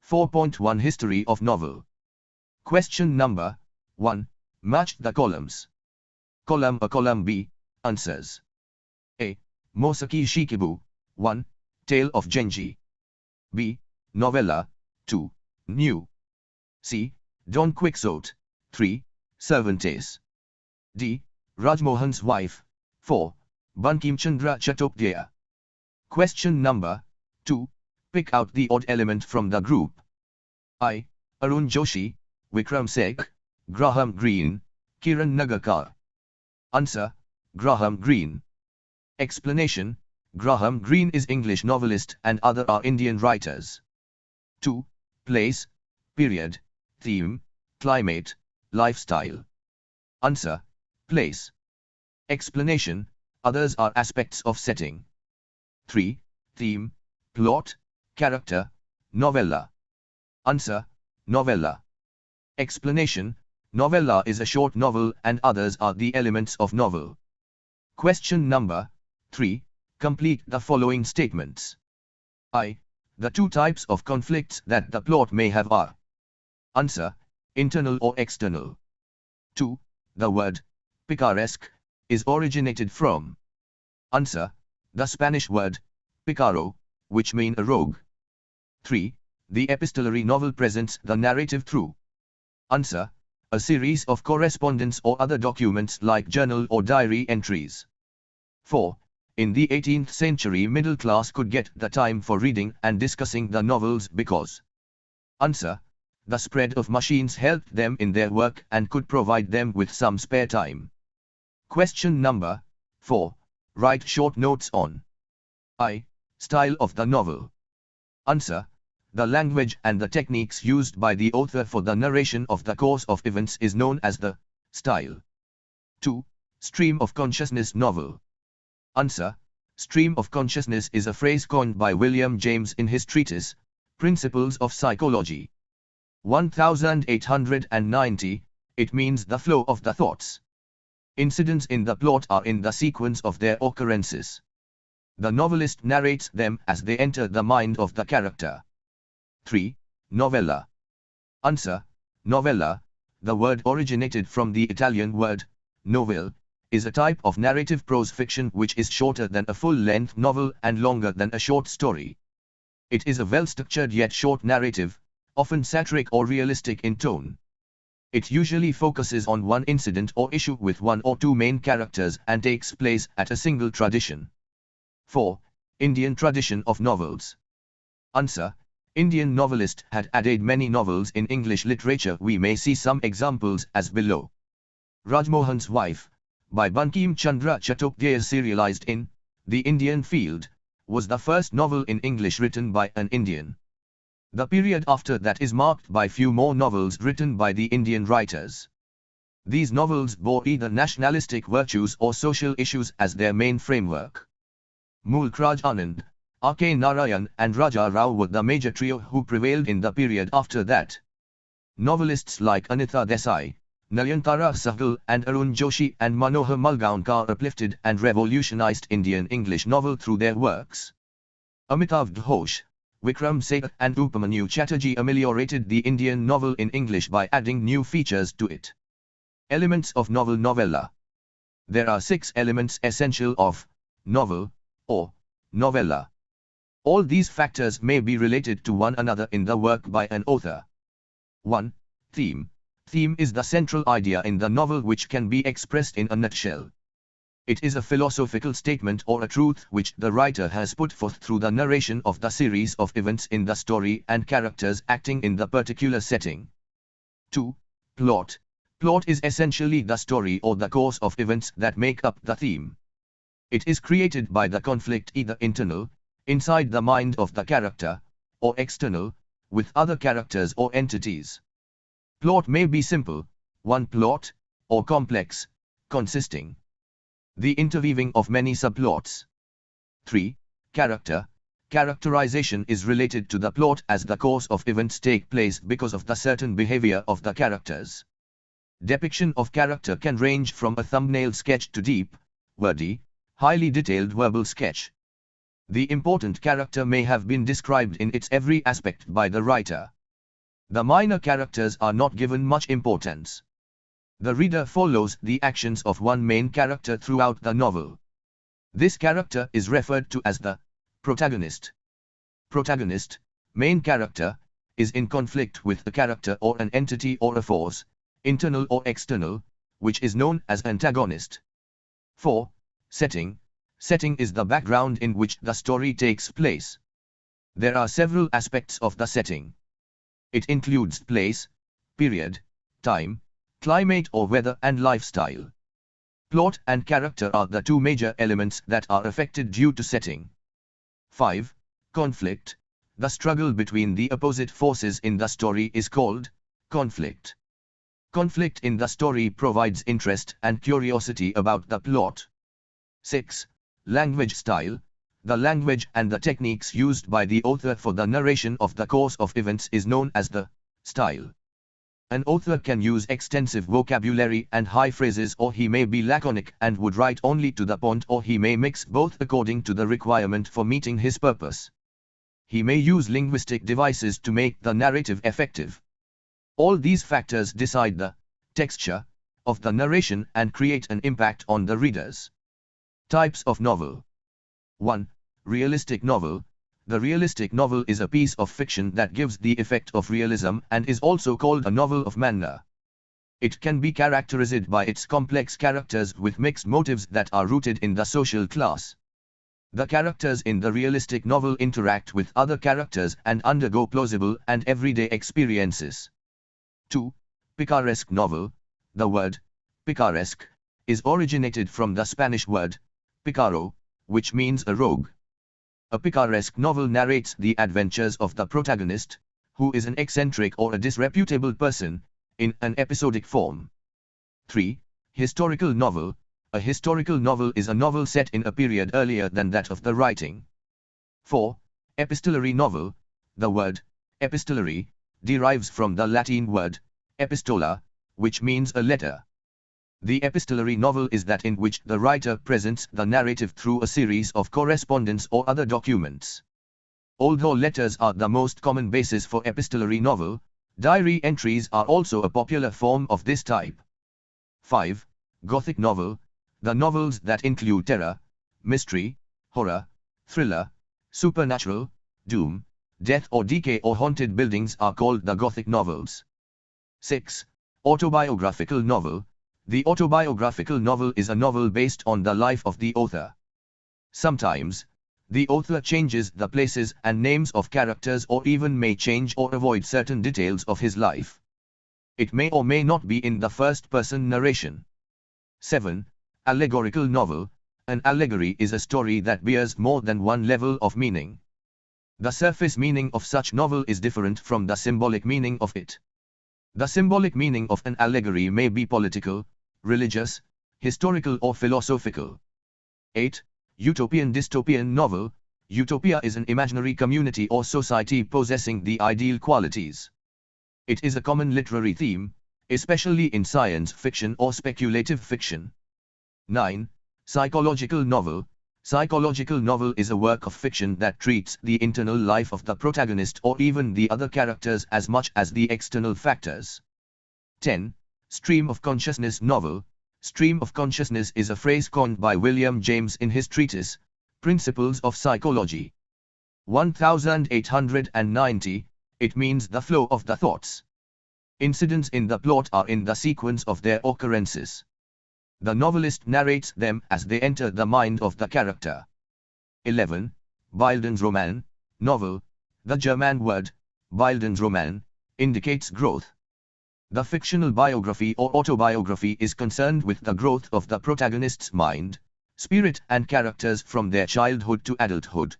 4.1 History of Novel. Question number 1. Match the columns. Column A, column B. Answers. A. Mosaki Shikibu. 1. Tale of Genji. B. Novella. 2. New. C. Don Quixote. 3. Cervantes. D. Rajmohan's Wife. 4. Bankim Chandra Chattopadhyay. Question number 2. Pick out the odd element from the group. I. Arun Joshi, Vikram Seth, Graham Greene, Kiran Nagarkar. Answer. Graham Greene. Explanation. Graham Greene is English novelist and other are Indian writers. 2. Place, period, theme, climate, lifestyle. Answer. Place. Explanation. Others are aspects of setting. 3. Theme, plot, character, novella. Answer. Novella. Explanation. Novella is a short novel and others are the elements of novel. Question number 3. Complete the following statements. I. The two types of conflicts that the plot may have are. Answer. Internal or external. 2. The word picaresque is originated from. Answer. The Spanish word picaro, which mean a rogue. 3. The epistolary novel presents the narrative through. Answer. A series of correspondence or other documents like journal or diary entries. 4. In the 18th century, middle class could get the time for reading and discussing the novels because. Answer. The spread of machines helped them in their work and could provide them with some spare time. Question number 4. Write short notes on. I. Style of the novel. Answer. The language and the techniques used by the author for the narration of the course of events is known as the style. 2. Stream of consciousness novel. Answer. Stream of consciousness is a phrase coined by William James in his treatise, Principles of Psychology. 1890, it means the flow of the thoughts. Incidents in the plot are in the sequence of their occurrences. The novelist narrates them as they enter the mind of the character. 3. Novella. Answer. Novella, the word originated from the Italian word novelle, is a type of narrative prose fiction which is shorter than a full-length novel and longer than a short story. It is a well-structured yet short narrative, often satiric or realistic in tone. It usually focuses on one incident or issue with one or two main characters and takes place at a single tradition. 4. Indian tradition of novels. Answer. Indian novelist had added many novels in English literature. We may see some examples as below. Rajmohan's Wife, by Bankim Chandra Chattopadhyay, serialized in The Indian Field, was the first novel in English written by an Indian. The period after that is marked by few more novels written by the Indian writers. These novels bore either nationalistic virtues or social issues as their main framework. Mulk Raj Anand, R.K. Narayan and Raja Rao were the major trio who prevailed in the period after that. Novelists like Anita Desai, Nayanthara Sahgal and Arun Joshi and Manohar Malgaonkar uplifted and revolutionized Indian English novel through their works. Amitav Ghosh, Vikram Seth and Upamanyu Chatterjee ameliorated the Indian novel in English by adding new features to it. Elements of novel. Novella. There are 6 elements essential of novel or novella. All these factors may be related to one another in the work by an author. 1. Theme. Theme is the central idea in the novel which can be expressed in a nutshell. It is a philosophical statement or a truth which the writer has put forth through the narration of the series of events in the story and characters acting in the particular setting. 2. Plot. Plot is essentially the story or the course of events that make up the theme. It is created by the conflict either internal, inside the mind of the character, or external, with other characters or entities. Plot may be simple, one plot, or complex, consisting the interweaving of many subplots. 3. Character. Characterization is related to the plot as the course of events take place because of the certain behavior of the characters. Depiction of character can range from a thumbnail sketch to deep, wordy, highly detailed verbal sketch. The important character may have been described in its every aspect by the writer. The minor characters are not given much importance. The reader follows the actions of one main character throughout the novel. This character is referred to as the protagonist. Protagonist, main character, is in conflict with a character or an entity or a force, internal or external, which is known as antagonist. 4. Setting. Setting is the background in which the story takes place. There are several aspects of the setting. It includes place, period, time, climate or weather and lifestyle. Plot and character are the two major elements that are affected due to setting. 5. Conflict. The struggle between the opposite forces in the story is called conflict. Conflict in the story provides interest and curiosity about the plot. 6. Language style. The language and the techniques used by the author for the narration of the course of events is known as the style. An author can use extensive vocabulary and high phrases, or he may be laconic and would write only to the point, or he may mix both according to the requirement for meeting his purpose. He may use linguistic devices to make the narrative effective. All these factors decide the texture of the narration and create an impact on the readers. Types of novel. 1. Realistic novel. The realistic novel is a piece of fiction that gives the effect of realism and is also called a novel of manner. It can be characterized by its complex characters with mixed motives that are rooted in the social class. The characters in the realistic novel interact with other characters and undergo plausible and everyday experiences. 2. Picaresque novel. The word picaresque is originated from the Spanish word picaro, which means a rogue. A picaresque novel narrates the adventures of the protagonist, who is an eccentric or a disreputable person, in an episodic form. 3. Historical novel. A historical novel is a novel set in a period earlier than that of the writing. 4. Epistolary novel. The word epistolary derives from the Latin word epistola, which means a letter. The epistolary novel is that in which the writer presents the narrative through a series of correspondence or other documents. Although letters are the most common basis for epistolary novel, diary entries are also a popular form of this type. 5. Gothic novel. The novels that include terror, mystery, horror, thriller, supernatural, doom, death or decay or haunted buildings are called the Gothic novels. 6. Autobiographical novel. The autobiographical novel is a novel based on the life of the author. Sometimes, the author changes the places and names of characters or even may change or avoid certain details of his life. It may or may not be in the first-person narration. 7. Allegorical novel. An allegory is a story that bears more than one level of meaning. The surface meaning of such novel is different from the symbolic meaning of it. The symbolic meaning of an allegory may be political, religious, historical or philosophical. 8. Utopian dystopian novel. Utopia is an imaginary community or society possessing the ideal qualities. It is a common literary theme, especially in science fiction or speculative fiction. 9. Psychological novel. Psychological novel is a work of fiction that treats the internal life of the protagonist or even the other characters as much as the external factors. 10. Stream of consciousness novel. Stream of consciousness is a phrase coined by William James in his treatise, Principles of Psychology. 1890, it means the flow of the thoughts. Incidents in the plot are in the sequence of their occurrences. The novelist narrates them as they enter the mind of the character. 11. Bildungsroman, novel. The German word, Bildungsroman, indicates growth. The fictional biography or autobiography is concerned with the growth of the protagonist's mind, spirit and characters from their childhood to adulthood.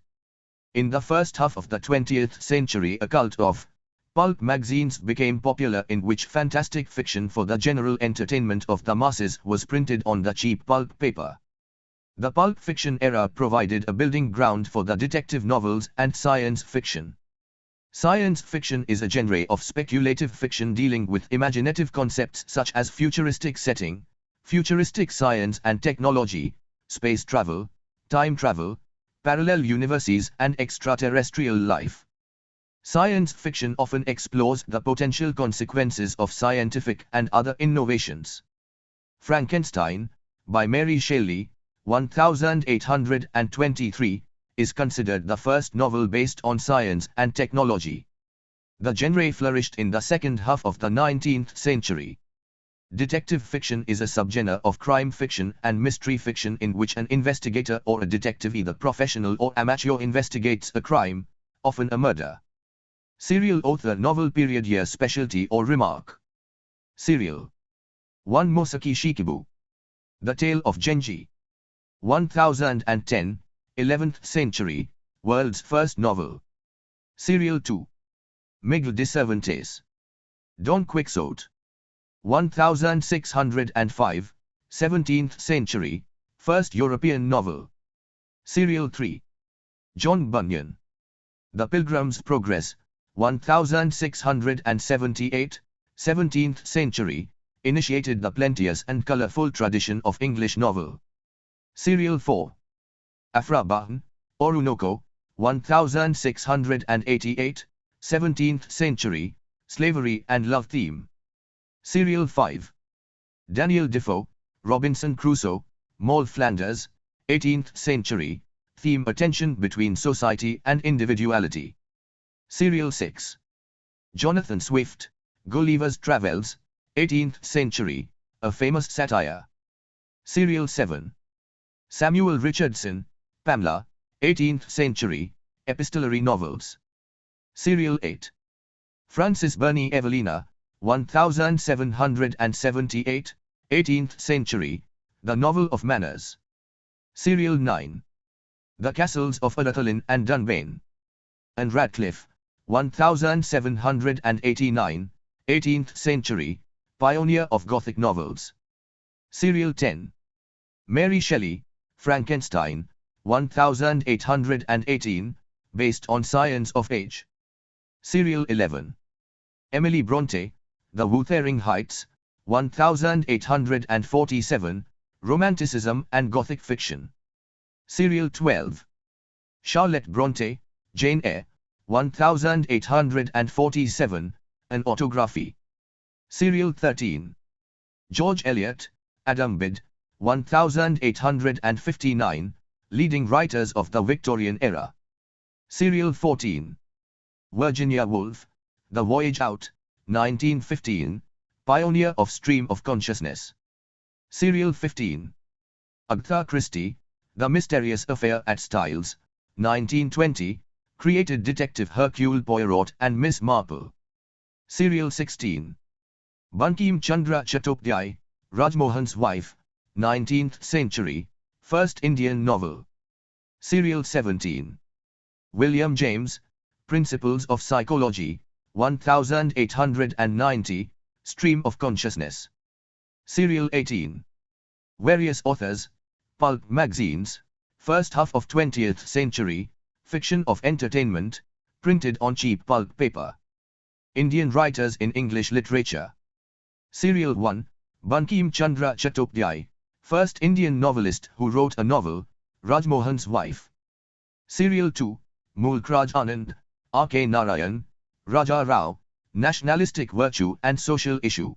In the first half of the 20th century, a cult of pulp magazines became popular, in which fantastic fiction for the general entertainment of the masses was printed on the cheap pulp paper. The pulp fiction era provided a building ground for the detective novels and science fiction. Science fiction is a genre of speculative fiction dealing with imaginative concepts such as futuristic setting, futuristic science and technology, space travel, time travel, parallel universes and extraterrestrial life. Science fiction often explores the potential consequences of scientific and other innovations. Frankenstein, by Mary Shelley, 1823, is considered the first novel based on science and technology. The genre flourished in the second half of the 19th century. Detective fiction is a subgenre of crime fiction and mystery fiction in which an investigator or a detective, either professional or amateur, investigates a crime, often a murder. Serial author, novel, period, year, specialty or remark. Serial 1. Mosaki Shikibu. The Tale of Genji. 1010, 11th century, world's first novel. Serial 2. Miguel de Cervantes. Don Quixote. 1605, 17th century, first European novel. Serial 3. John Bunyan. The Pilgrim's Progress, 1678, 17th century, initiated the plenteous and colorful tradition of English novel. Serial 4. Afra Bahan, Orunoko, 1688, 17th century, slavery and love theme. Serial 5. Daniel Defoe, Robinson Crusoe, Moll Flanders, 18th century, theme attention between society and individuality. Serial 6. Jonathan Swift, Gulliver's Travels, 18th century, a famous satire. Serial 7. Samuel Richardson, Pamela, 18th century, epistolary novels. Serial 8. Frances Burney Evelina, 1778, 18th century, the novel of manners. Serial 9. The Castles of Otterlyn and Dunbayne. Anne Radcliffe, 1789, 18th century, pioneer of Gothic novels. Serial 10. Mary Shelley, Frankenstein, 1818, based on Science of Age. Serial 11. Emily Bronte, The Wuthering Heights, 1847, romanticism and Gothic fiction. Serial 12. Charlotte Bronte, Jane Eyre, 1847, an autography. Serial 13. George Eliot, Adam Bede, 1859, leading writers of the Victorian era. Serial 14. Virginia Woolf, The Voyage Out, 1915, pioneer of stream of consciousness. Serial 15. Agatha Christie, The Mysterious Affair at Styles, 1920, created Detective Hercule Poirot and Miss Marple. Serial 16. Bankim Chandra Chattopadhyay, Rajmohan's Wife, 19th century, first Indian novel. Serial 17. William James, Principles of Psychology, 1890, stream of consciousness. Serial 18. Various authors, pulp magazines, first half of 20th century, fiction of entertainment, printed on cheap pulp paper. Indian writers in English literature. Serial 1. Bankim Chandra Chattopadhyay, first Indian novelist who wrote a novel, Rajmohan's Wife. Serial 2. Mulk Raj Anand, R.K. Narayan, Raja Rao, nationalistic virtue and social issue.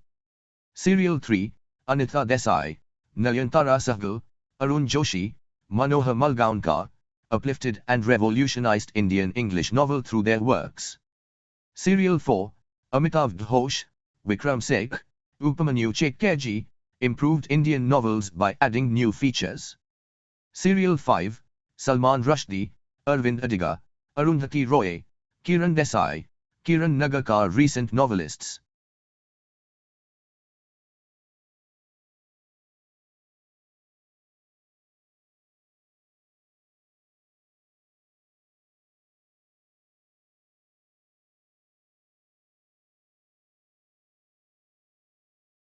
Serial 3. Anitha Desai, Nayantara Sahgal, Arun Joshi, Manohar Malgaunkar, uplifted and revolutionized Indian English novel through their works. Serial 4. Amitav Ghosh, Vikram Seth, Upamanyu Chatterjee, improved Indian novels by adding new features. Serial 5. Salman Rushdie, Arvind Adiga, Arundhati Roy, Kiran Desai, Kiran Nagarkar, recent novelists.